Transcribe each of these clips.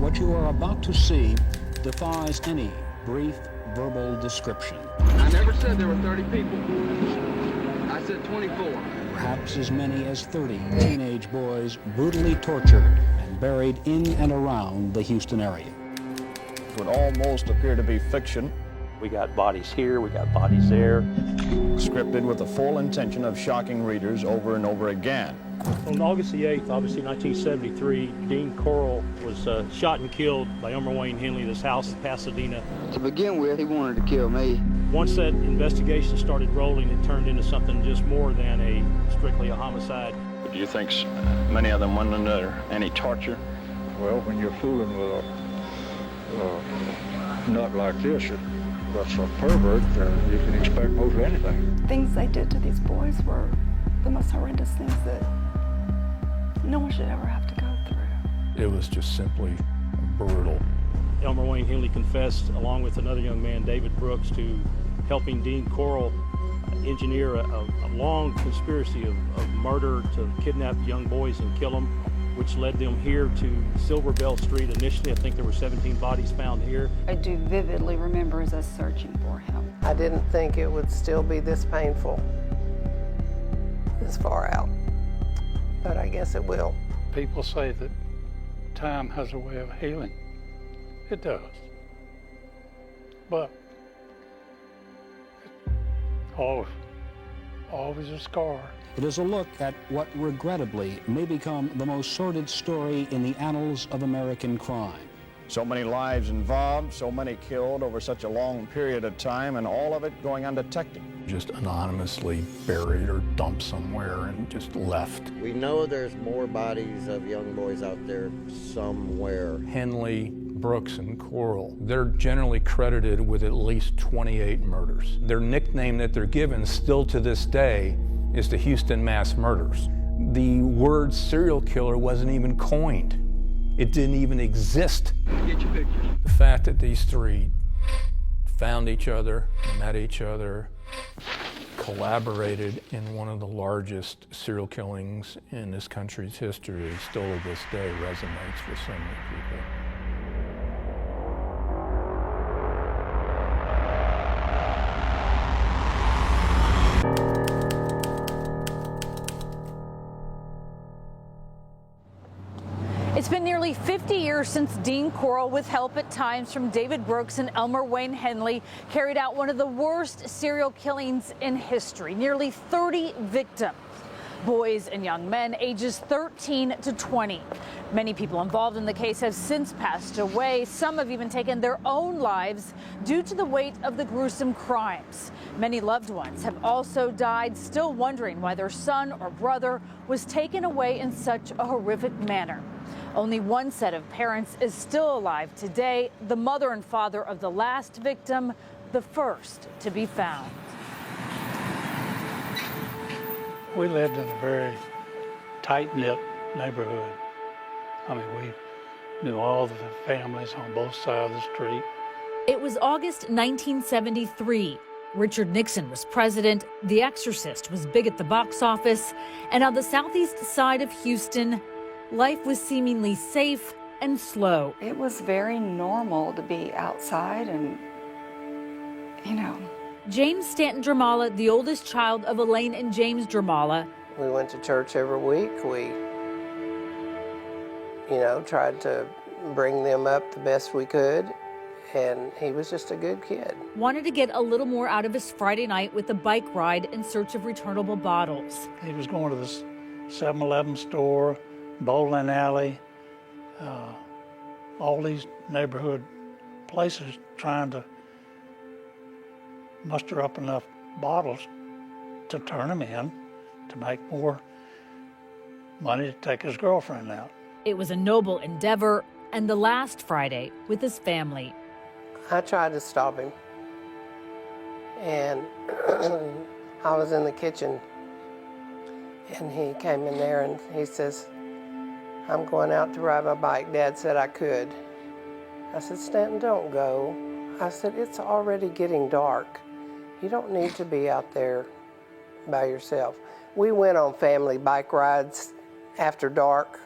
What you are about to see defies any brief verbal description. I never said there were 30 people. I said 24. Perhaps as many as 30 teenage boys brutally tortured and buried in and around the Houston area. It would almost appear to be fiction. We got bodies here, we got bodies there. Scripted with the full intention of shocking readers over and over again. On August the 8th, obviously 1973, Dean Corll was shot and killed by Elmer Wayne Henley at his house in Pasadena. To begin with, he wanted to kill me. Once that investigation started rolling, it turned into something just more than strictly a homicide. But do you think many of them went under any torture? Well, when you're fooling with a nut like this, that's a pervert, you can expect most anything. Things they did to these boys were the most horrendous things that no one should ever have to go through. It was just simply brutal. Elmer Wayne Henley confessed, along with another young man, David Brooks, to helping Dean Corll engineer a long conspiracy of murder to kidnap young boys and kill them, which led them here to Silver Bell Street. Initially, I think there were 17 bodies found here. I do vividly remember us searching for him. I didn't think it would still be this painful, this far out, but I guess it will. People say that time has a way of healing. It does. But it's always a scar. It is a look at what regrettably may become the most sordid story in the annals of American crime. So many lives involved, so many killed over such a long period of time, and all of it going undetected. Just anonymously buried or dumped somewhere and just left. We know there's more bodies of young boys out there somewhere. Henley, Brooks, and Corll, they're generally credited with at least 28 murders. Their nickname that they're given still to this day is the Houston Mass Murders. The word serial killer wasn't even coined. It didn't even exist. Get your pictures. The fact that these three found each other, met each other, collaborated in one of the largest serial killings in this country's history still to this day resonates with so many people. It's been nearly 50 years since Dean Corll, with help at times from David Brooks and Elmer Wayne Henley, carried out one of the worst serial killings in history. Nearly 30 victims, boys and young men ages 13 to 20. Many people involved in the case have since passed away. Some have even taken their own lives due to the weight of the gruesome crimes. Many loved ones have also died, still wondering why their son or brother was taken away in such a horrific manner. Only one set of parents is still alive today, the mother and father of the last victim, the first to be found. We lived in a very tight-knit neighborhood. I mean, we knew all the families on both sides of the street. It was August 1973. Richard Nixon was president, The Exorcist was big at the box office, and on the southeast side of Houston, life was seemingly safe and slow. It was very normal to be outside and, James Stanton Dramala, the oldest child of Elaine and James Dramala. We went to church every week. We, tried to bring them up the best we could, and he was just a good kid. Wanted to get a little more out of his Friday night with a bike ride in search of returnable bottles. He was going to this 7-Eleven store, bowling alley, all these neighborhood places trying to muster up enough bottles to turn them in to make more money to take his girlfriend out. It was a noble endeavor, and the last Friday with his family. I tried to stop him, and I was in the kitchen, and he came in there and he says, "I'm going out to ride my bike. Dad said I could." I said, "Stanton, don't go." I said, "It's already getting dark. You don't need to be out there by yourself." We went on family bike rides after dark,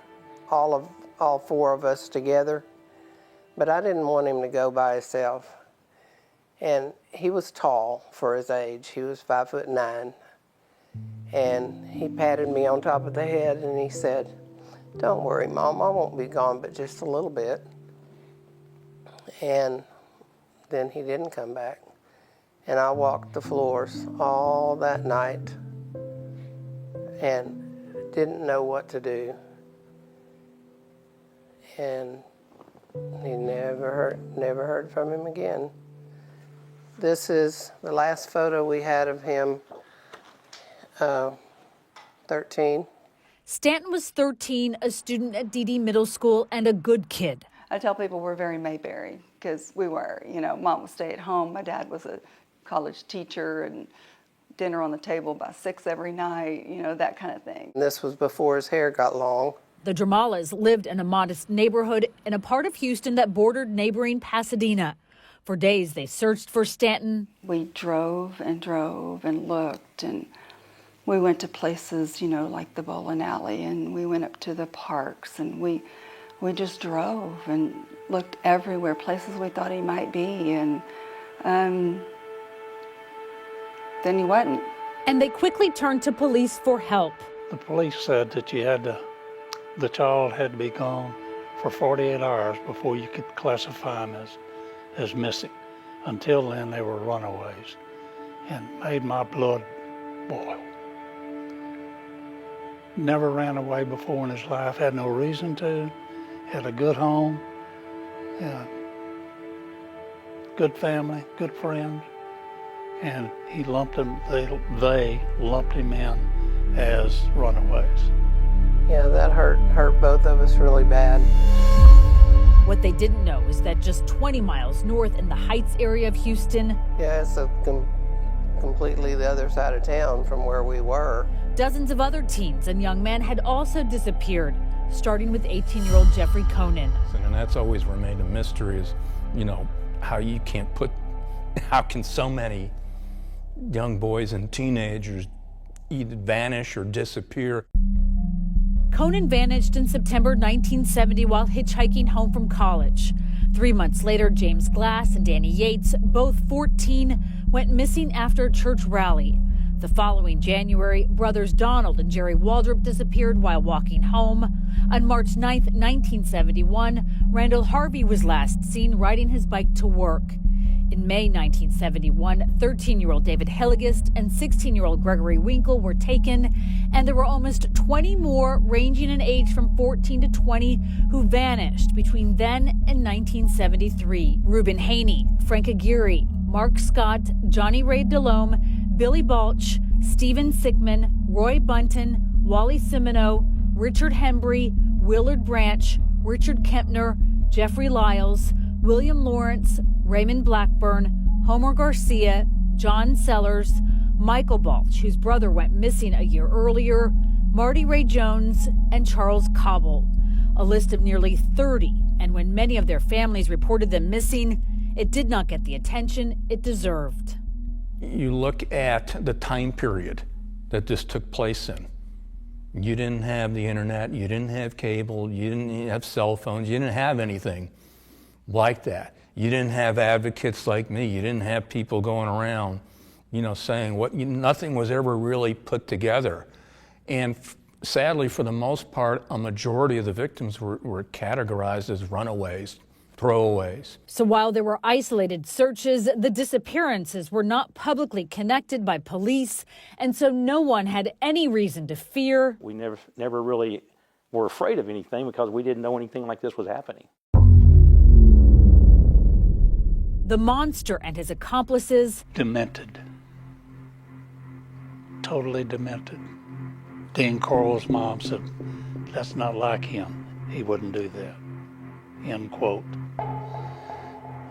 all four of us together. but I didn't want him to go by himself. And he was tall for his age. He was 5'9". And he patted me on top of the head and he said, "Don't worry, Mom, I won't be gone but just a little bit." And then he didn't come back. And I walked the floors all that night and didn't know what to do. And he never heard from him again. This is the last photo we had of him, 13. Stanton was 13, a student at DD Middle School and a good kid. I tell people we're very Mayberry because we were. You know, Mom would stay at home. My dad was a college teacher and dinner on the table by 6 every night, you know, that kind of thing. This was before his hair got long. The Dramalas lived in a modest neighborhood in a part of Houston that bordered neighboring Pasadena. For days, they searched for Stanton. We drove and looked, and we went to places, you know, like the bowling alley, and we went up to the parks, and we just drove and looked everywhere, places we thought he might be, and then he wasn't. And they quickly turned to police for help. The police said that the child had to be gone for 48 hours before you could classify him as missing. Until then, they were runaways, and made my blood boil. Never ran away before in his life, had no reason to, had a good home, good family, good friends, and he lumped him, they lumped him in as runaways. Yeah, that hurt both of us really bad. What they didn't know is that just 20 miles north in the Heights area of Houston, yeah, it's completely the other side of town from where we were. Dozens of other teens and young men had also disappeared, starting with 18-year-old Jeffrey Conan. And that's always remained a mystery is, you know, how can so many young boys and teenagers either vanish or disappear? Conan vanished in September 1970 while hitchhiking home from college. 3 months later, James Glass and Danny Yates, both 14, went missing after a church rally. The following January, brothers Donald and Jerry Waldrop disappeared while walking home. On March 9, 1971, Randall Harvey was last seen riding his bike to work. In May 1971, 13-year-old David Hilligist and 16-year-old Gregory Winkle were taken, and there were almost 20 more ranging in age from 14 to 20 who vanished between then and 1973. Reuben Haney, Frank Aguirre, Mark Scott, Johnny Ray Delhomme, Billy Balch, Stephen Sickman, Roy Bunton, Wally Simino, Richard Hembry, Willard Branch, Richard Kempner, Jeffrey Lyles, William Lawrence, Raymond Blackburn, Homer Garcia, John Sellers, Michael Balch, whose brother went missing a year earlier, Marty Ray Jones, and Charles Cobble. A list of nearly 30, and when many of their families reported them missing, it did not get the attention it deserved. You look at the time period that this took place in. You didn't have the internet, you didn't have cable, you didn't have cell phones, you didn't have anything like that. You didn't have advocates like me. You didn't have people going around, you know, saying nothing was ever really put together. And sadly, for the most part, a majority of the victims were categorized as runaways, throwaways. So while there were isolated searches, the disappearances were not publicly connected by police, and so no one had any reason to fear. We never really were afraid of anything because we didn't know anything like this was happening. The monster and his accomplices. Demented. Totally demented. Dean Corll's mom said, "That's not like him. He wouldn't do that." End quote.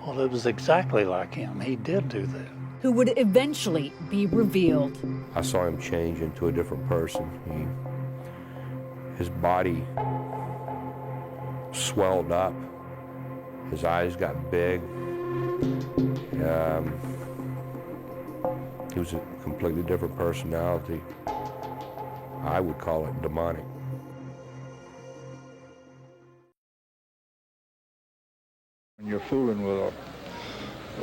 Well, it was exactly like him. He did do that. Who would eventually be revealed. I saw him change into a different person. His body swelled up. His eyes got big. He was a completely different personality. I would call it demonic. When you're fooling with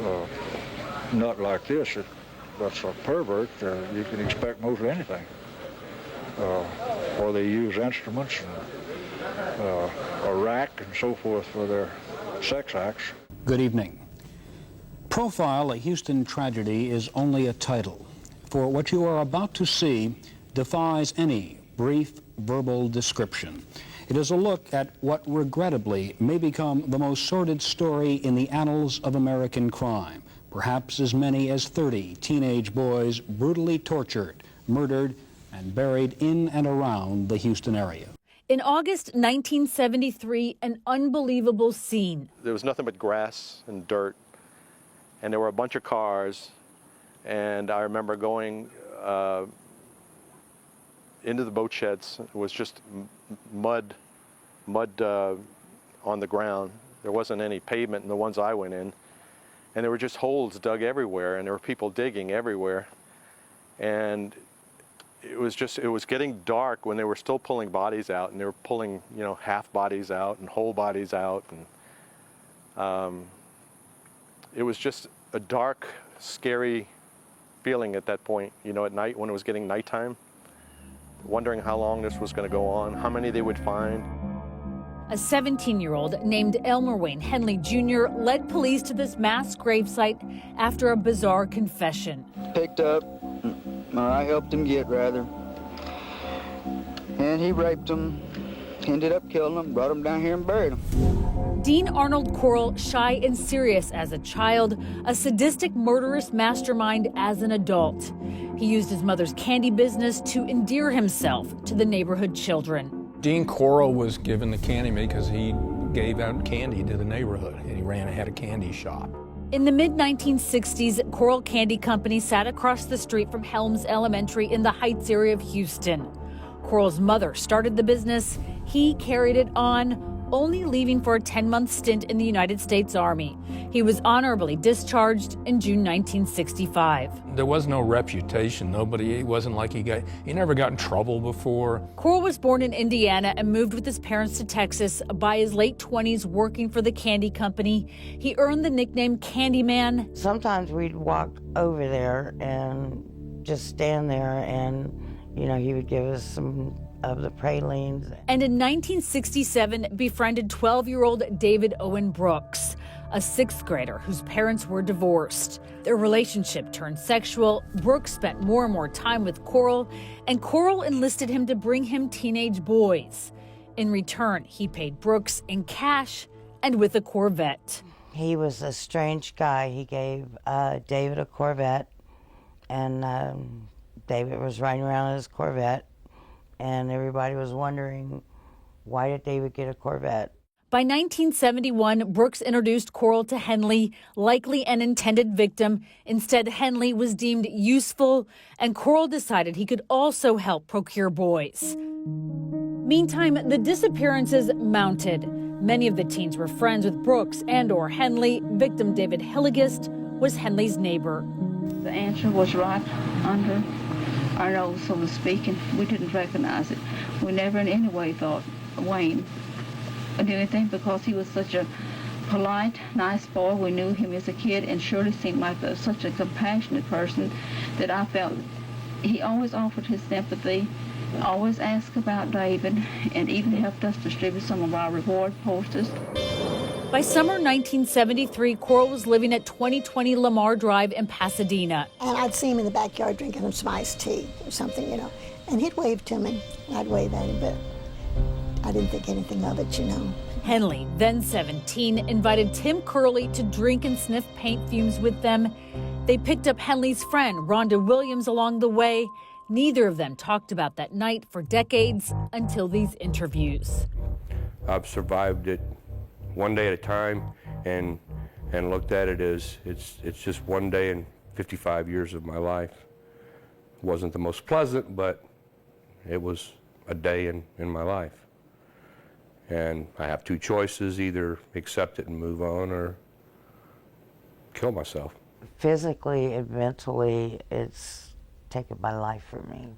a nut like this, that's a pervert, you can expect most anything. Or they use instruments and a rack and so forth for their sex acts. Good evening. Profile, a Houston tragedy, is only a title, for what you are about to see defies any brief verbal description. It is a look at what regrettably may become the most sordid story in the annals of American crime. Perhaps as many as 30 teenage boys brutally tortured, murdered, and buried in and around the Houston area. In August 1973, an unbelievable scene. There was nothing but grass and dirt, and there were a bunch of cars, and I remember going into the boat sheds. It was just mud on the ground. There wasn't any pavement in the ones I went in, and there were just holes dug everywhere, and there were people digging everywhere. And it was getting dark when they were still pulling bodies out, and they were pulling, half bodies out and whole bodies out, and it was just a dark, scary feeling at that point, at night when it was getting nighttime, wondering how long this was going to go on, how many they would find. A 17-year-old named Elmer Wayne Henley Jr. led police to this mass gravesite after a bizarre confession. Picked up, or I helped him get, rather. And he raped him, ended up killing him, brought him down here and buried him. Dean Arnold Corll, shy and serious as a child, a sadistic murderous mastermind as an adult. He used his mother's candy business to endear himself to the neighborhood children. Dean Corll was given the candy because he gave out candy to the neighborhood, and he had a candy shop. In the mid-1960s, Corll Candy Company sat across the street from Helms Elementary in the Heights area of Houston. Corll's mother started the business. He carried it on, only leaving for a 10-month stint in the United States Army. He was honorably discharged in June 1965. There was no reputation. It wasn't like he never got in trouble before. Corll was born in Indiana and moved with his parents to Texas. By his late 20s, working for the candy company, he earned the nickname Candyman. Sometimes we'd walk over there and just stand there, and he would give us some of the pralines. And in 1967, befriended 12-year-old David Owen Brooks, a sixth grader whose parents were divorced. Their relationship turned sexual. Brooks spent more and more time with Corll, and Corll enlisted him to bring him teenage boys. In return, he paid Brooks in cash and with a Corvette. He was a strange guy. He gave David a Corvette, and David was riding around in his Corvette, and everybody was wondering, why did David get a Corvette? By 1971, Brooks introduced Corll to Henley, likely an intended victim. Instead, Henley was deemed useful, and Corll decided he could also help procure boys. Meantime, the disappearances mounted. Many of the teens were friends with Brooks and/or Henley. Victim David Hilligist was Henley's neighbor. The answer was right under our nose, so to speak, and we didn't recognize it. We never in any way thought Wayne did anything, because he was such a polite, nice boy. We knew him as a kid, and surely seemed like such a compassionate person that I felt he always offered his sympathy, always asked about David, and even helped us distribute some of our reward posters. By summer 1973, Corll was living at 2020 Lamar Drive in Pasadena. And I'd see him in the backyard drinking some iced tea or something, and he'd wave to me. I'd wave at him, but I didn't think anything of it, Henley, then 17, invited Tim Curley to drink and sniff paint fumes with them. They picked up Henley's friend, Rhonda Williams, along the way. Neither of them talked about that night for decades until these interviews. I've survived it one day at a time and looked at it as it's just one day in 55 years of my life. It wasn't the most pleasant, but it was a day in my life. And I have two choices: either accept it and move on, or kill myself. Physically and mentally, it's taken my life from me.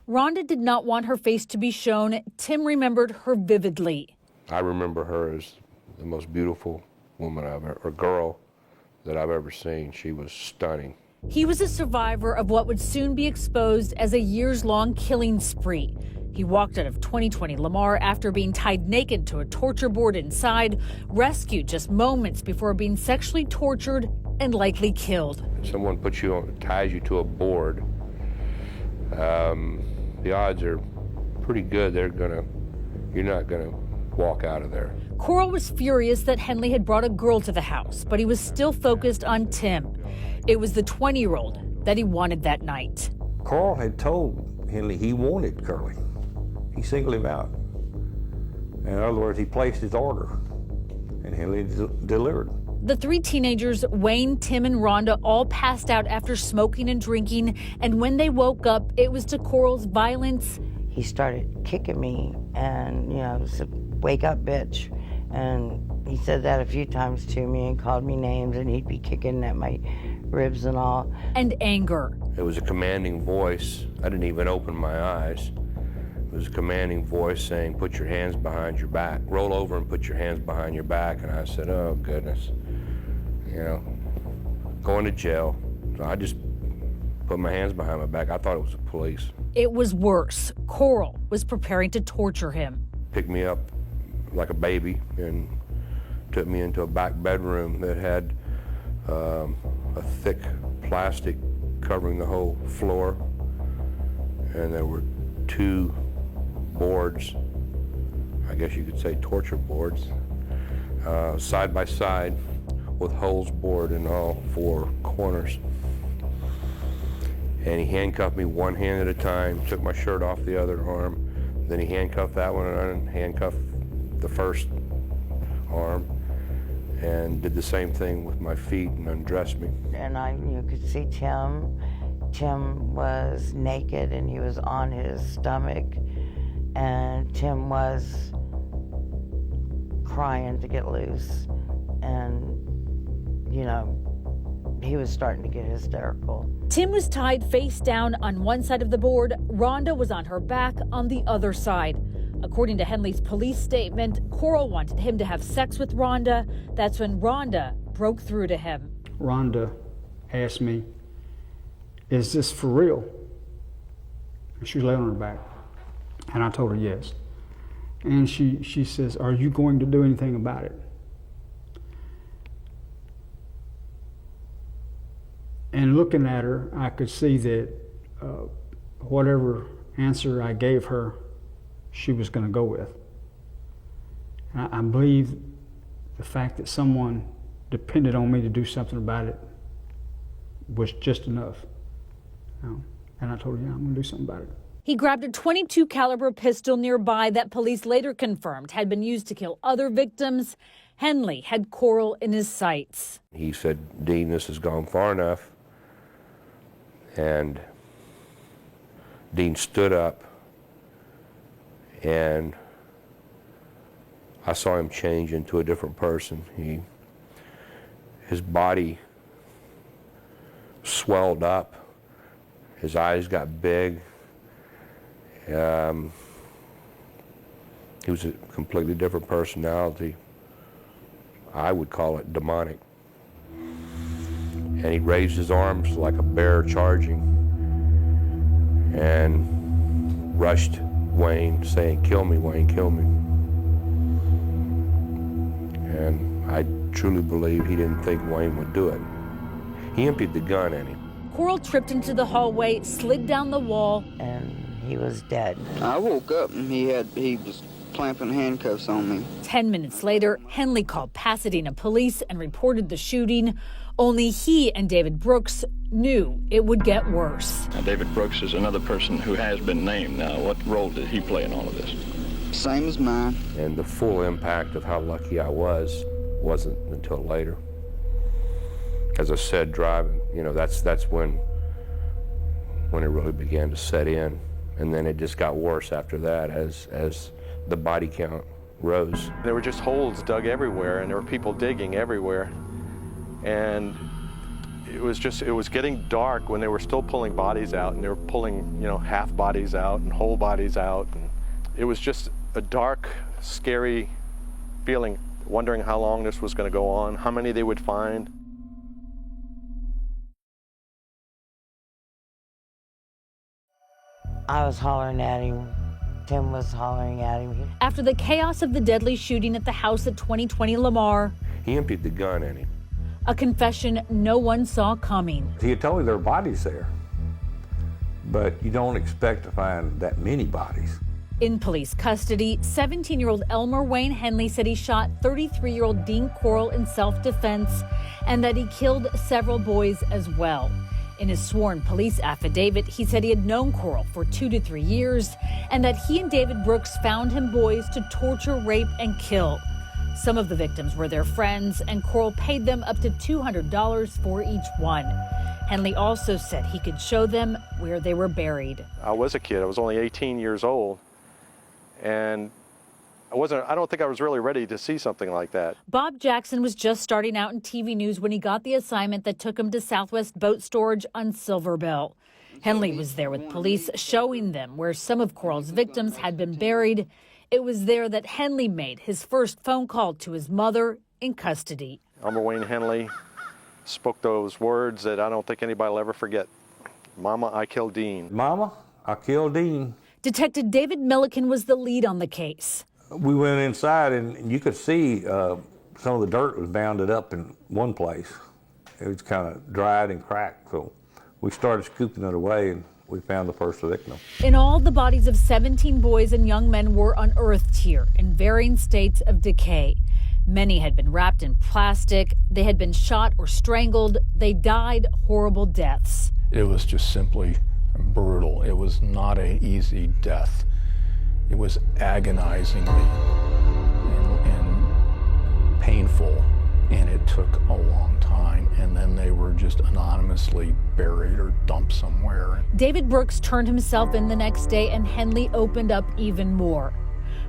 Rhonda did not want her face to be shown. Tim remembered her vividly. I remember her as the most beautiful woman or girl that I've ever seen. She was stunning. He was a survivor of what would soon be exposed as a years-long killing spree. He walked out of 2020 Lamar after being tied naked to a torture board inside, rescued just moments before being sexually tortured and likely killed. If someone ties you to a board, the odds are pretty good you're not gonna walk out of there. Corll was furious that Henley had brought a girl to the house, but he was still focused on Tim. It was the 20-year-old that he wanted that night. Corll had told Henley he wanted Curly. He singled him out. In other words, he placed his order, and Henley delivered. The three teenagers, Wayne, Tim, and Rhonda, all passed out after smoking and drinking, and when they woke up, it was to Corll's violence. He started kicking me and, said, "Wake up, bitch." And he said that a few times to me and called me names, and he'd be kicking at my ribs and all. And anger. It was a commanding voice. I didn't even open my eyes. It was a commanding voice saying, "Put your hands behind your back. Roll over and put your hands behind your back." And I said, "Oh, goodness. Going to jail." So I just put my hands behind my back. I thought it was the police. It was worse. Corll was preparing to torture him. Picked me up like a baby and took me into a back bedroom that had a thick plastic covering the whole floor. And there were 2 boards, I guess you could say torture boards, side by side with holes bored in all 4 corners. And he handcuffed me one hand at a time, took my shirt off the other arm, then he handcuffed that one and handcuffed the first arm, and did the same thing with my feet and undressed me. And you could see Tim. Tim was naked and he was on his stomach, and Tim was crying to get loose, and he was starting to get hysterical. Tim was tied face down on one side of the board. Rhonda was on her back on the other side. According to Henley's police statement, Corll wanted him to have sex with Rhonda. That's when Rhonda broke through to him. Rhonda asked me, "Is this for real?" And she was laying on her back. And I told her yes. And she says, "Are you going to do anything about it?" And looking at her, I could see that whatever answer I gave her, she was going to go with. And I believe the fact that someone depended on me to do something about it was just enough. And I told her, "Yeah, I'm going to do something about it." He grabbed a .22 caliber pistol nearby that police later confirmed had been used to kill other victims. Henley had Corll in his sights. He said, "Dean, this has gone far enough." And Dean stood up, and I saw him change into a different person. His body swelled up, his eyes got big. He was a completely different personality. I would call it demonic. And he raised his arms like a bear charging and rushed Wayne, saying, "Kill me, Wayne, kill me." And I truly believe he didn't think Wayne would do it. He emptied the gun at him. Corll tripped into the hallway, slid down the wall, and he was dead. I woke up and he was clamping handcuffs on me. 10 minutes later, Henley called Pasadena police and reported the shooting. Only he and David Brooks knew it would get worse. Now, David Brooks is another person who has been named. Now, what role did he play in all of this? Same as mine. And the full impact of how lucky I wasn't until later. As I said, driving, that's when it really began to set in. And then it just got worse after that as the body count rose. There were just holes dug everywhere, and there were people digging everywhere. And it was getting dark when they were still pulling bodies out, and they were pulling, half bodies out and whole bodies out. And it was just a dark, scary feeling wondering how long this was going to go on, how many they would find. I was hollering at him. Tim was hollering at him. After the chaos of the deadly shooting at the house at 2020 Lamar, He emptied the gun at him. a confession no one saw coming. He had told me there were bodies there, but you don't expect to find that many bodies. In police custody, 17-year-old Elmer Wayne Henley said he shot 33-year-old Dean Corll in self-defense and that he killed several boys as well. In his sworn police affidavit, he said he had known Corll for 2 to 3 years and that he and David Brooks found him boys to torture, rape, and kill. Some of the victims were their friends, and Corll paid them up to $200 for each one. Henley also said he could show them where they were buried. I was a kid. I was only 18 years old, and I don't think I was really ready to see something like that. Bob Jackson was just starting out in TV news when he got the assignment that took him to Southwest Boat Storage on Silverbill. Henley was there with police showing them where some of Corll's victims had been buried. It was there that Henley made his first phone call to his mother in custody. Elmer Wayne Henley spoke those words that I don't think anybody will ever forget. Mama, I killed Dean. Mama, I killed Dean. Detective David Milliken was the lead on the case. We went inside and you could see some of the dirt was bounded up in one place. It was kind of dried and cracked, so we started scooping it away and we found the first victim. In all, the bodies of 17 boys and young men were unearthed here in varying states of decay. Many had been wrapped in plastic, they had been shot or strangled, they died horrible deaths. It was just simply brutal. It was not an easy death. It was agonizingly and painful, and it took a long time, and then they were just anonymously buried or dumped somewhere. David Brooks turned himself in the next day, and Henley opened up even more.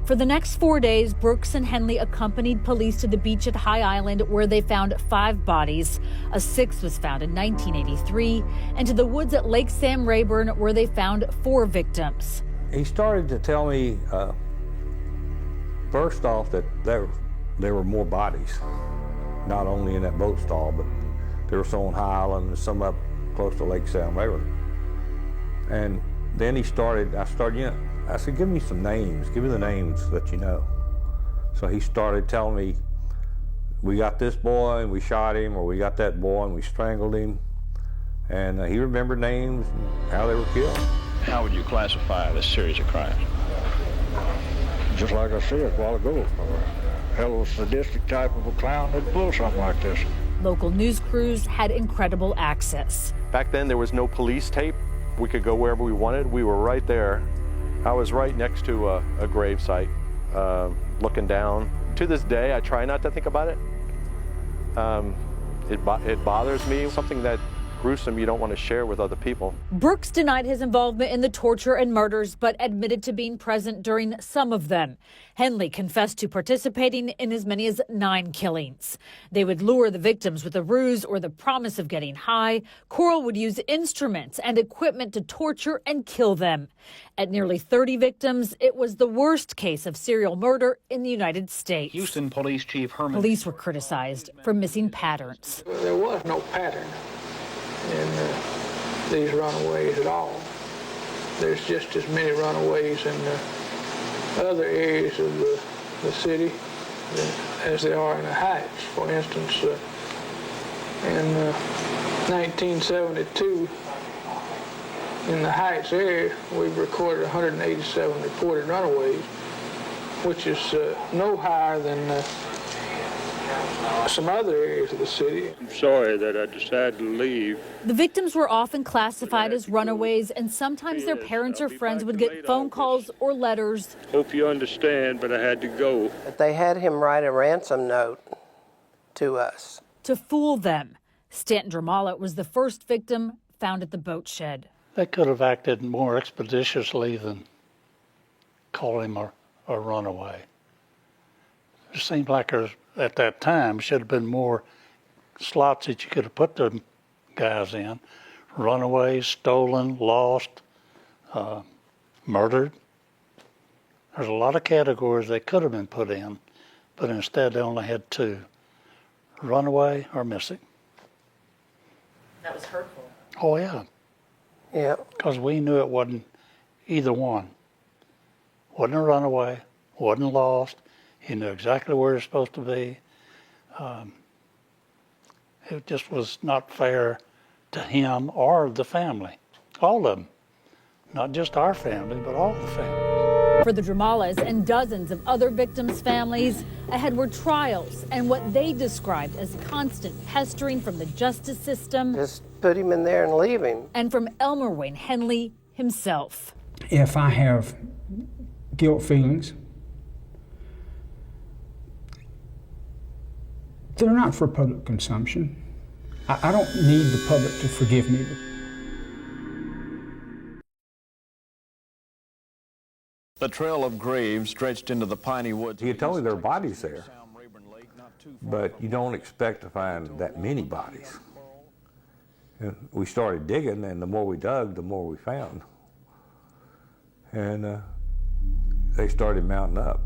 For the next 4 days, Brooks and Henley accompanied police to the beach at High Island, where they found 5 bodies. A 6th was found in 1983, and to the woods at Lake Sam Rayburn, where they found 4 victims. He started to tell me, first off, that there were more bodies, not only in that boat stall, but there were some on High Island and some up close to Lake Sam Rayburn. And then I said, give me some names, give me the names that you know. So he started telling me, we got this boy and we shot him, or we got that boy and we strangled him. And he remembered names and how they were killed. How would you classify this series of crimes? Just like I said a while ago, a hell of a sadistic type of a clown that'd pull something like this. Local news crews had incredible access. Back then, there was no police tape. We could go wherever we wanted. We were right there. I was right next to a grave site, looking down. To this day, I try not to think about it. It bothers me, something that gruesome you don't want to share with other people. Brooks denied his involvement in the torture and murders, but admitted to being present during some of them. Henley confessed to participating in as many as 9 killings. They would lure the victims with a ruse or the promise of getting high. Corll would use instruments and equipment to torture and kill them. At nearly 30 victims, it was the worst case of serial murder in the United States. Houston Police Chief Herman. Police were criticized for missing patterns. There was no pattern in these runaways at all. There's just as many runaways in other areas of the city as there are in the Heights. For instance, in 1972, in the Heights area, we've recorded 187 reported runaways, which is no higher than some other areas of the city. I'm sorry that I decided to leave. The victims were often classified as runaways, and sometimes their parents or friends would get phone calls or letters. Hope you understand, but I had to go. They had him write a ransom note to us. To fool them. Stanton Dramala was the first victim found at the boat shed. They could have acted more expeditiously than call him a runaway. It seemed like there was, at that time, should have been more slots that you could have put the guys in. Runaways, stolen, lost, murdered. There's a lot of categories they could have been put in, but instead they only had 2, runaway or missing. That was hurtful. Oh, yeah. Yeah. Because we knew it wasn't either one. Wasn't a runaway, wasn't lost. He knew exactly where he was supposed to be. It just was not fair to him or the family, all of them. Not just our family, but all the families. For the Dramalas and dozens of other victims' families, ahead were trials and what they described as constant pestering from the justice system. Just put him in there and leave him. And from Elmer Wayne Henley himself. If I have guilt feelings, they're not for public consumption. I don't need the public to forgive me. The trail of graves stretched into the piney woods. You told me there are bodies there, but you don't expect to find that many bodies. And we started digging, and the more we dug, the more we found. And they started mounting up.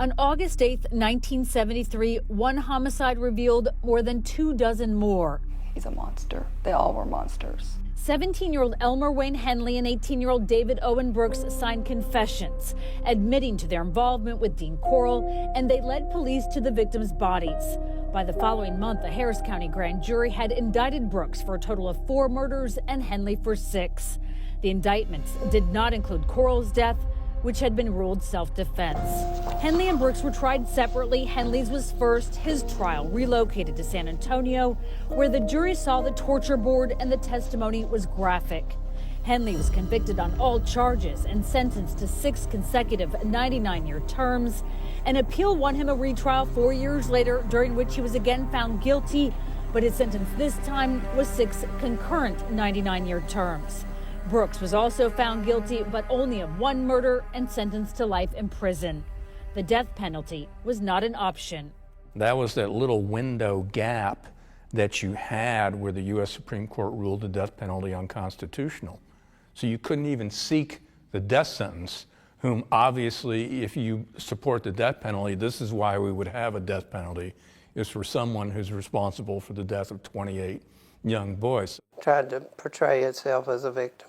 On August 8th, 1973, one homicide revealed more than 24 more. He's a monster. They all were monsters. 17-year-old Elmer Wayne Henley and 18-year-old David Owen Brooks signed confessions, admitting to their involvement with Dean Corll, and they led police to the victims' bodies. By the following month, a Harris County grand jury had indicted Brooks for a total of 4 murders and Henley for 6. The indictments did not include Corll's death, which had been ruled self-defense. Henley and Brooks were tried separately. Henley's was first. His trial relocated to San Antonio, where the jury saw the torture board and the testimony was graphic. Henley was convicted on all charges and sentenced to 6 consecutive 99-year terms. An appeal won him a retrial 4 years later, during which he was again found guilty, but his sentence this time was 6 concurrent 99-year terms. Brooks was also found guilty, but only of 1 murder and sentenced to life in prison. The death penalty was not an option. That was that little window gap that you had where the U.S. Supreme Court ruled the death penalty unconstitutional. So you couldn't even seek the death sentence, whom obviously, if you support the death penalty, this is why we would have a death penalty, is for someone who's responsible for the death of 28 young boys. Tried to portray itself as a victim.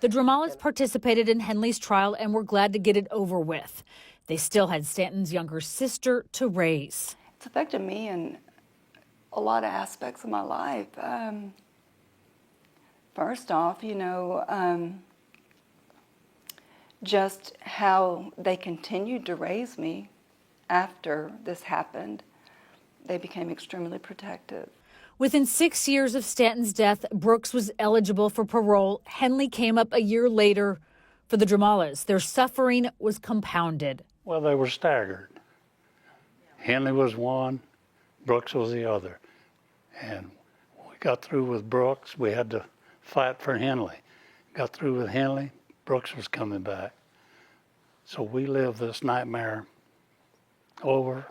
The Dramalas participated in Henley's trial and were glad to get it over with. They still had Stanton's younger sister to raise. It's affected me in a lot of aspects of my life. First off, just how they continued to raise me after this happened. They became extremely protective. Within 6 years of Stanton's death, Brooks was eligible for parole. Henley came up a year later. For the Dramalas, their suffering was compounded. Well, they were staggered. Henley was one, Brooks was the other. And when we got through with Brooks, we had to fight for Henley. Got through with Henley, Brooks was coming back. So we lived this nightmare over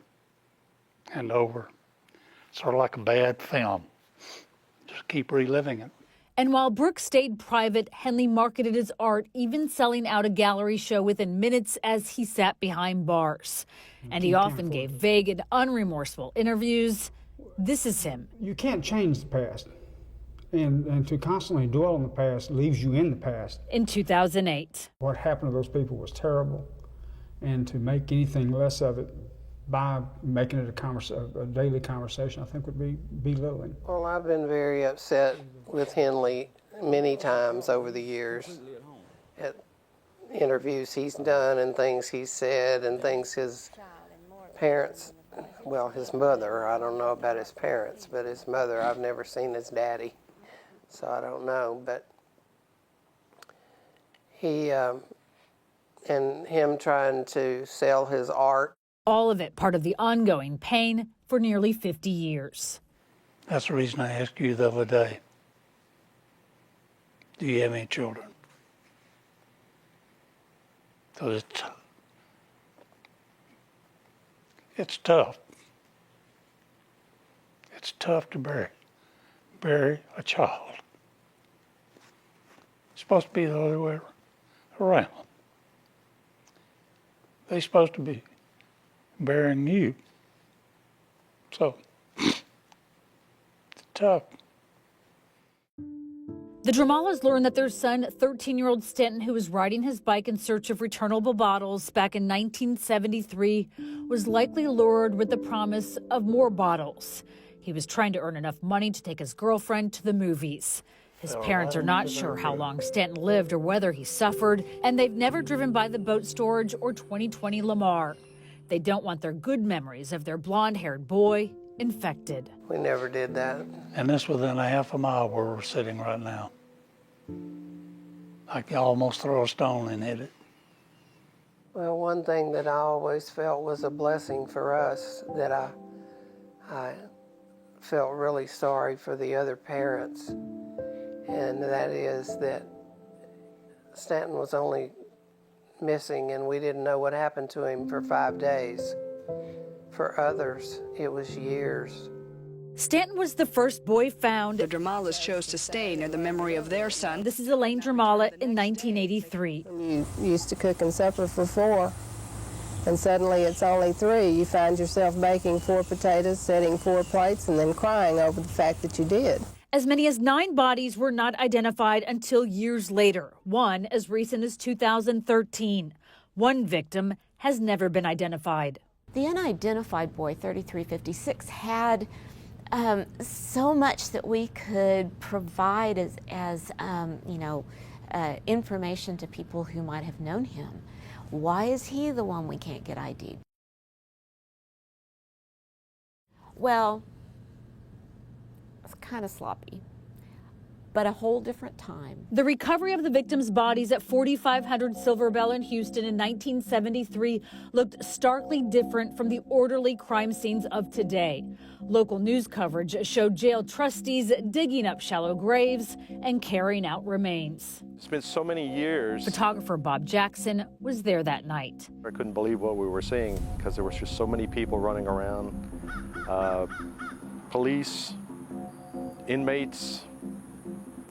and over. Sort of like a bad film. Just keep reliving it. And while Brooks stayed private, Henley marketed his art, even selling out a gallery show within minutes as he sat behind bars. And he often gave vague and unremorseful interviews. This is him. You can't change the past. And to constantly dwell on the past leaves you in the past. In 2008. What happened to those people was terrible. And to make anything less of it by making it a daily conversation, I think would be belittling. Well, I've been very upset with Henley many times over the years at interviews he's done and things he's said and things his parents, well, his mother, I don't know about his parents, but his mother, I've never seen his daddy, so I don't know, but he, and him trying to sell his art. All of it part of the ongoing pain for nearly 50 years. That's the reason I asked you the other day, do you have any children? Because it's tough. It's tough to bury a child. It's supposed to be the other way around. They're supposed to be burying you So, it's tough. The Dramalas learned that their son, 13-year-old Stanton, who was riding his bike in search of returnable bottles back in 1973, was likely lured with the promise of more bottles. He was trying to earn enough money to take his girlfriend to the movies. His parents are not sure how long Stanton lived or whether he suffered, and they've never driven by the boat storage or 2020 Lamar. They don't want their good memories of their blonde-haired boy infected. We never did that. And this within a half a mile where we're sitting right now. I could almost throw a stone and hit it. Well, one thing that I always felt was a blessing for us, that I felt really sorry for the other parents, and that is that Stanton was only missing and we didn't know what happened to him for 5 days. For others, it was years. Stanton was the first boy found. The Dramalas chose to stay near the memory of their son. This is Elaine Dramala in 1983. You used to cooking supper for 4, and suddenly it's only 3. You find yourself baking 4 potatoes, setting 4 plates, and then crying over the fact that you did. As many as 9 bodies were not identified until years later, one as recent as 2013. One victim has never been identified. The unidentified boy, 3356, had so much that we could provide as information to people who might have known him. Why is he the one we can't get ID'd? Well, it's kind of sloppy, but a whole different time. The recovery of the victims' bodies at 4500 Silver Bell in Houston in 1973 looked starkly different from the orderly crime scenes of today. Local news coverage showed jail trustees digging up shallow graves and carrying out remains. It's been so many years. Photographer Bob Jackson was there that night. I couldn't believe what we were seeing because there was just so many people running around. Police, inmates,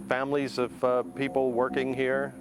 families of people working here.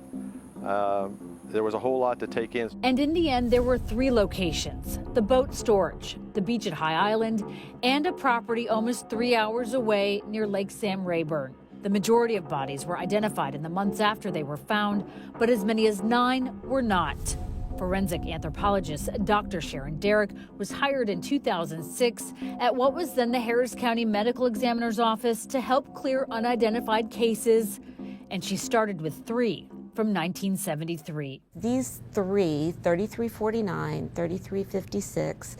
There was a whole lot to take in. And in the end, there were 3 locations: the boat storage, the beach at High Island, and a property almost 3 hours away near Lake Sam Rayburn. The majority of bodies were identified in the months after they were found, but as many as 9 were not. Forensic anthropologist Dr. Sharon Derrick was hired in 2006 at what was then the Harris County Medical Examiner's Office to help clear unidentified cases, and she started with 3 from 1973. These 3, 3349, 3356,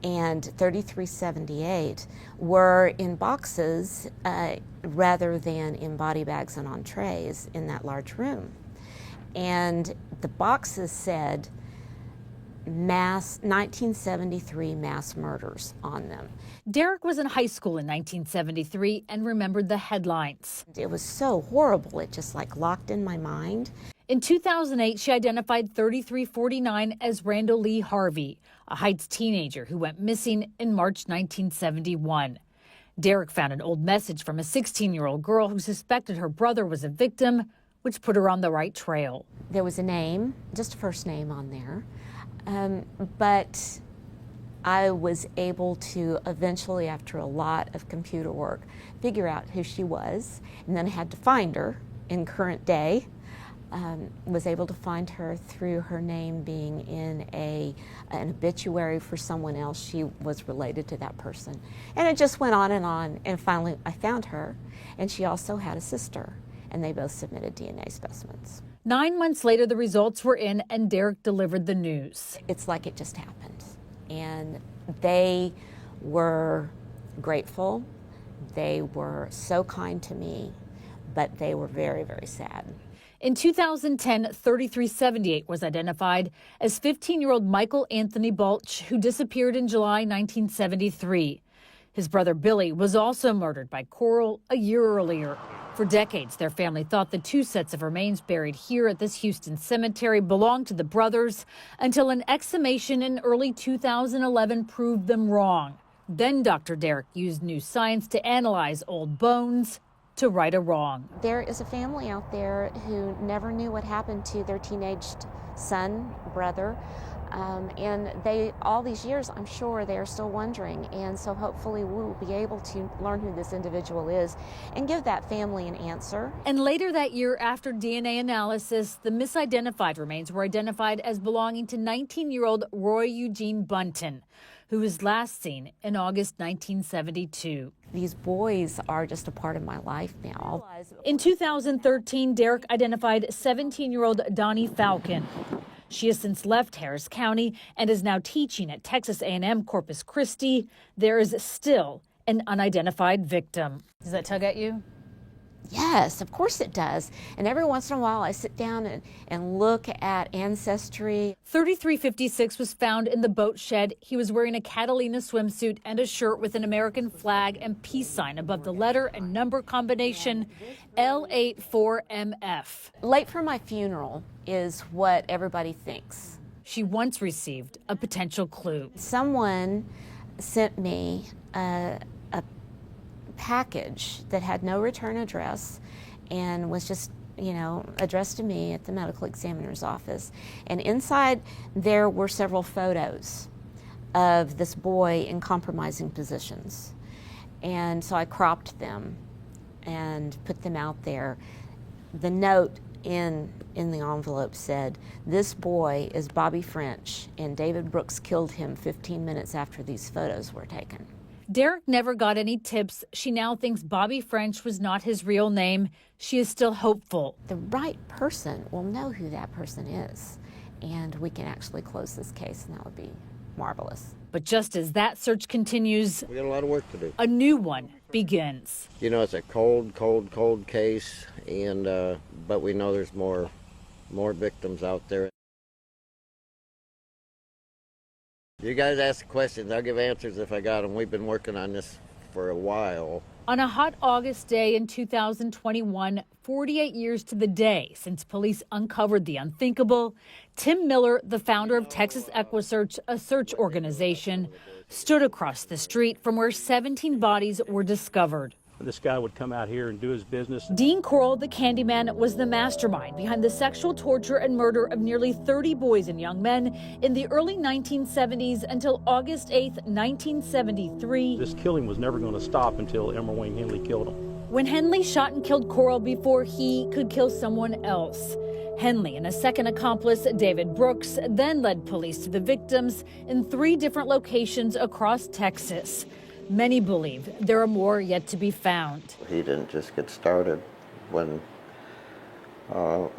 and 3378, were in boxes rather than in body bags and on trays in that large room. And the boxes said 1973 mass murders on them. Derrick was in high school in 1973 and remembered the headlines. It was so horrible, it just like locked in my mind. In 2008, she identified 3349 as Randall Lee Harvey, a Heights teenager who went missing in March 1971. Derrick found an old message from a 16-year-old girl who suspected her brother was a victim, which put her on the right trail. There was a name, just a first name on there, but I was able to eventually, after a lot of computer work, figure out who she was, and then I had to find her in current day. Was able to find her through her name being in an obituary for someone else. She was related to that person. And it just went on, and finally I found her, and she also had a sister, and they both submitted DNA specimens. 9 months later, the results were in, and Derrick delivered the news. It's like it just happened. And they were grateful. They were so kind to me, but they were very, very sad. In 2010, 3378 was identified as 15-year-old Michael Anthony Balch, who disappeared in July 1973. His brother Billy was also murdered by Corll a year earlier. For decades, their family thought the 2 sets of remains buried here at this Houston cemetery belonged to the brothers until an exhumation in early 2011 proved them wrong. Then Dr. Derrick used new science to analyze old bones to right a wrong. There is a family out there who never knew what happened to their teenage son, brother. And they, all these years, I'm sure they are still wondering. And so hopefully we'll be able to learn who this individual is and give that family an answer. And later that year, after DNA analysis, the misidentified remains were identified as belonging to 19-year-old Roy Eugene Bunton, who was last seen in August 1972. These boys are just a part of my life now. In 2013, Derek identified 17-year-old Donnie Falcon. She has since left Harris County and is now teaching at Texas A&M Corpus Christi. There is still an unidentified victim. Does that tug at you? Yes, of course it does. And every once in a while I sit down and look at Ancestry. 3356 was found in the boat shed. He was wearing a Catalina swimsuit and a shirt with an American flag and peace sign above the letter and number combination L84MF. Late for my funeral is what everybody thinks. She once received a potential clue. Someone sent me a package that had no return address and was just, addressed to me at the medical examiner's office. And inside there were several photos of this boy in compromising positions. And so I cropped them and put them out there. The note in the envelope said, "This boy is Bobby French, and David Brooks killed him 15 minutes after these photos were taken." Derek never got any tips. She now thinks Bobby French was not his real name. She is still hopeful. The right person will know who that person is, and we can actually close this case, and that would be marvelous. But just as that search continues, we got a lot of work to do. A new one begins. It's a cold case, and but we know there's more victims out there. You guys ask questions, I'll give answers if I got them. We've been working on this for a while. On a hot August day in 2021, 48 years to the day since police uncovered the unthinkable, Tim Miller, the founder of Texas EquiSearch, a search organization, stood across the street from where 17 bodies were discovered. This guy would come out here and do his business. Dean Corll, the Candyman, was the mastermind behind the sexual torture and murder of nearly 30 boys and young men in the early 1970s until August 8th, 1973. This killing was never going to stop until Elmer Wayne Henley killed him. When Henley shot and killed Corll before he could kill someone else. Henley and a second accomplice, David Brooks, then led police to the victims in 3 different locations across Texas. Many believe there are more yet to be found. He didn't just get started when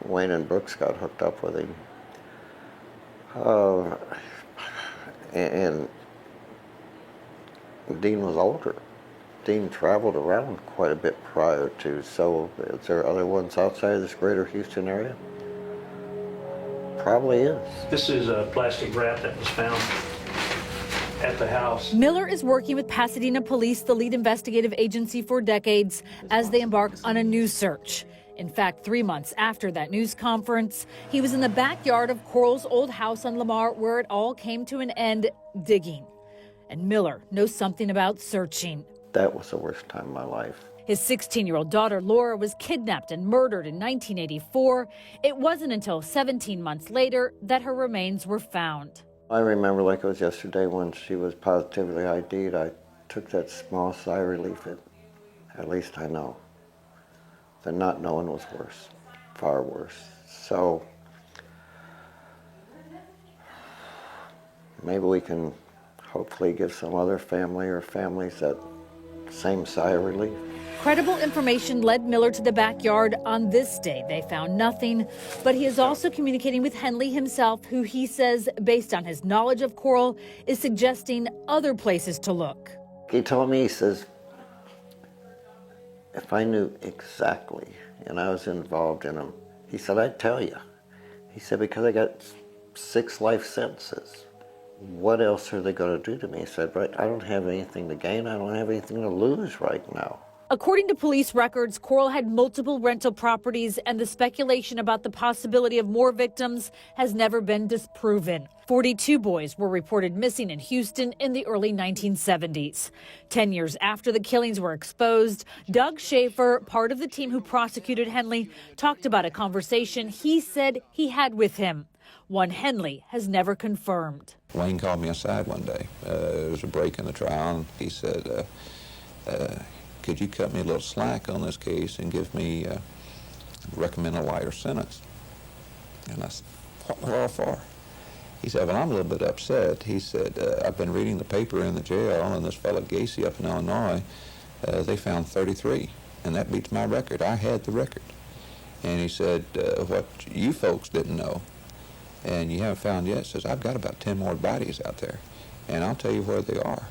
Wayne and Brooks got hooked up with him. And Dean was older. Dean traveled around quite a bit prior to, so is there other ones outside of this greater Houston area? Probably is. This is a plastic wrap that was found at the house. Miller is working with Pasadena Police, the lead investigative agency, for decades as they embark on a new search. In fact, 3 months after that news conference, he was in the backyard of Corll's old house on Lamar, where it all came to an end, digging. And Miller knows something about searching. That was the worst time of my life. His 16-year-old daughter, Laura, was kidnapped and murdered in 1984. It wasn't until 17 months later that her remains were found. I remember like it was yesterday when she was positively ID'd. I took that small sigh of relief. At least I know. The not knowing was worse, far worse. So maybe we can hopefully give some other family or families that same sigh of relief. Credible information led Miller to the backyard. On this day, they found nothing, but he is also communicating with Henley himself, who he says, based on his knowledge of Corll, is suggesting other places to look. He told me, he says, if I knew exactly and I was involved in them, he said, I'd tell you. He said, because I got 6 life sentences. What else are they going to do to me? He said, right, I don't have anything to gain. I don't have anything to lose right now. According to police records, Corll had multiple rental properties, and the speculation about the possibility of more victims has never been disproven. 42 boys were reported missing in Houston in the early 1970s. 10 years after the killings were exposed, Doug Schaefer, part of the team who prosecuted Henley, talked about a conversation he said he had with him. one Henley has never confirmed. Wayne called me aside one day. There was a break in the trial, and he said, could you cut me a little slack on this case and give me, recommend a lighter sentence? And I said, what all for? He said, well, I'm a little bit upset. He said, I've been reading the paper in the jail, and this fellow Gacy up in Illinois, they found 33, and that beats my record. I had the record. And he said, what you folks didn't know, and you haven't found yet, says, I've got about 10 more bodies out there, and I'll tell you where they are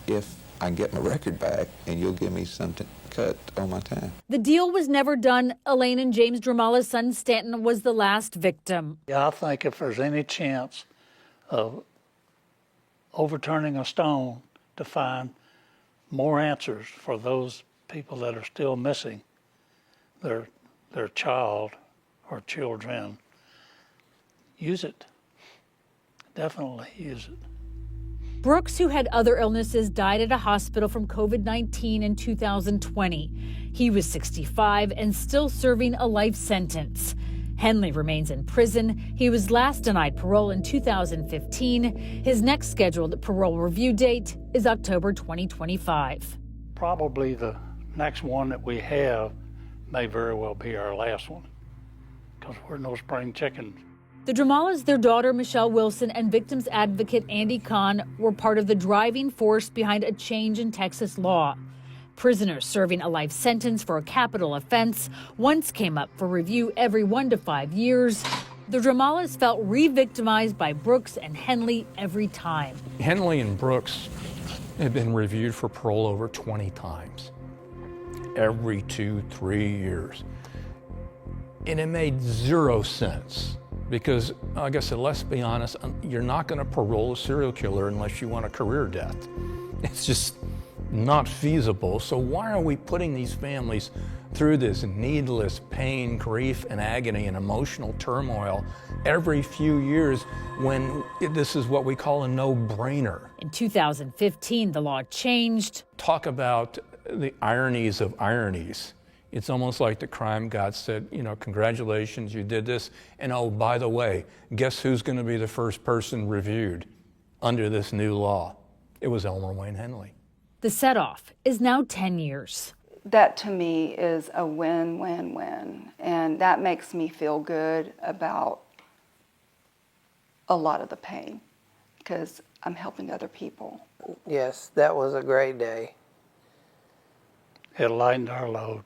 if I can get my record back, and you'll give me something cut on my time. The deal was never done. Elaine and James Dramala's son Stanton was the last victim. Yeah, I think if there's any chance of overturning a stone to find more answers for those people that are still missing their child or children, use it. Definitely use it. Brooks, who had other illnesses, died at a hospital from COVID-19 in 2020. He was 65 and still serving a life sentence. Henley remains in prison. He was last denied parole in 2015. His next scheduled parole review date is October 2025. Probably the next one that we have may very well be our last one, because we're no spring chickens. The Dramalas, their daughter Michelle Wilson, and victims advocate Andy Kahn were part of the driving force behind a change in Texas law. Prisoners serving a life sentence for a capital offense once came up for review every 1 to 5 years. The Dramalas felt re-victimized by Brooks and Henley every time. Henley and Brooks have been reviewed for parole over 20 times, every 2-3 years. And it made zero sense because, like I said, let's be honest, you're not going to parole a serial killer unless you want a career death. It's just not feasible. So why are we putting these families through this needless pain, grief, and agony and emotional turmoil every few years when this is what we call a no-brainer? In 2015, the law changed. Talk about the ironies of ironies. It's almost like the crime god said, you know, congratulations, you did this. And oh, by the way, guess who's going to be the first person reviewed under this new law? It was Elmer Wayne Henley. The set-off is now 10 years. That to me is a win-win-win, and that makes me feel good about a lot of the pain because I'm helping other people. Yes, that was a great day. It lightened our load.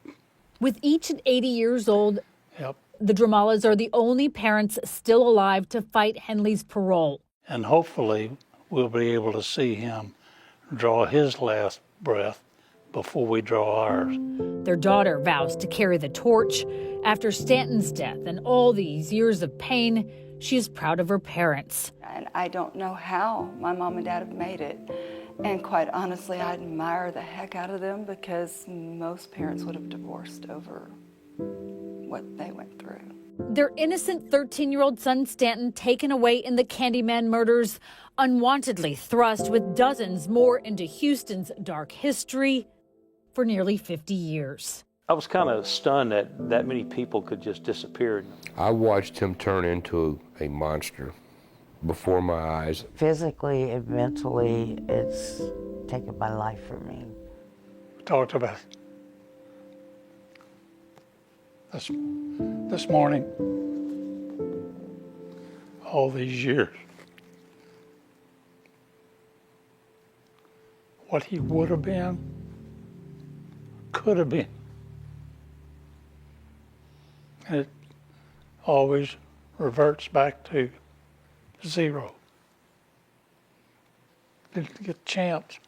With each at 80 years old, Yep. the Dramalas are the only parents still alive to fight Henley's parole. And hopefully we'll be able to see him draw his last breath before we draw ours. Their daughter vows to carry the torch. After Stanton's death and all these years of pain, she is proud of her parents. And I don't know how my mom and dad have made it. And quite honestly, I admire the heck out of them because most parents would have divorced over what they went through. Their innocent 13-year-old son Stanton taken away in the Candyman murders, unwantedly thrust with dozens more into Houston's dark history for nearly 50 years. I was kind of stunned that that many people could just disappear. I watched him turn into a monster before my eyes. Physically and mentally, it's taken my life from me. We talked about this morning, all these years, what he would have been, could have been. And it always reverts back to zero. Didn't get a chance.